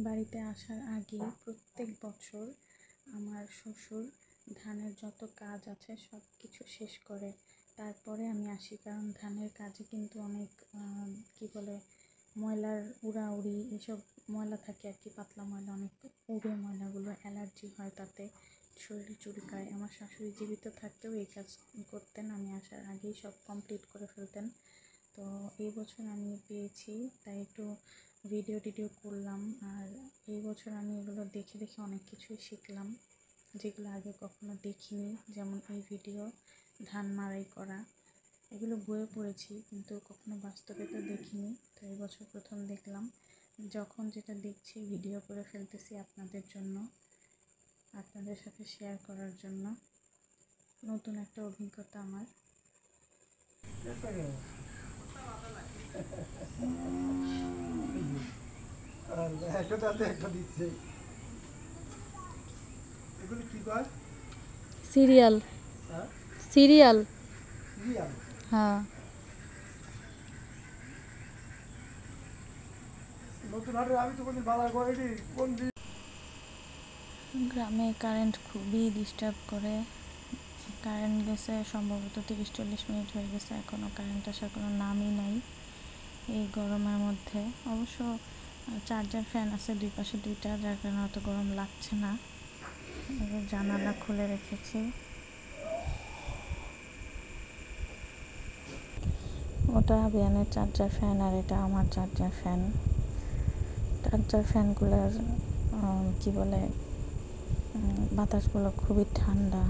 বাড়িতে আসার আগে প্রত্যেক বছর আমার শ্বশুর ধানের যত কাজ আছে সব কিছু শেষ করে তারপরে আমি আসি, কারণ ধানের কাজে কিন্তু অনেক কি বলে ময়লার উড়াউড়ি এসব ময়লা থাকে আর কি, পাতলা ময়লা অনেক উড়ে, ময়লাগুলো অ্যালার্জি হয়, তাতে শরীর চুলকায়। আমার শাশুড়ি জীবিত থাকতেও এই কাজ করতেন, আমি আসার আগেই সব কমপ্লিট করে ফেলতেন। তো এই বছর আমি পেয়েছি তাই একটু ভিডিও করলাম। আর এই বছর আমি এগুলো দেখে দেখে অনেক কিছুই শিখলাম যেগুলো আগে কখনো দেখিনি, যেমন এই ভিডিও, ধান মাড়াই করা, এগুলো বইয়ে পড়েছি কিন্তু কখনো বাস্তবে তো দেখিনি। তো এই বছর প্রথম দেখলাম, যখন যেটা দেখছি ভিডিও করে ফেলতেছি আপনাদের জন্য, আপনাদের সাথে শেয়ার করার জন্য। নতুন একটা অভিজ্ঞতা আমার। সিরিয়াল সিরিয়াল হ্যাঁ। গ্রামে কারেন্ট খুবই ডিস্টার্ব করে। কারেন্ট গেছে সম্ভবত 30-40 মিনিট হয়ে গেছে, এখনও কারেন্ট আসার কোনো নামই নাই এই গরমের মধ্যে। অবশ্য চার্জার ফ্যান আছে দুই পাশে দুইটা, যার কারণে অত গরম লাগছে না। জানালা খুলে রেখেছি। ওটা আবিয়ানের চার্জার ফ্যান আর এটা আমার চার্জার ফ্যান। চার্জার ফ্যানগুলোর কি বলে বাতাসগুলো খুবই ঠান্ডা।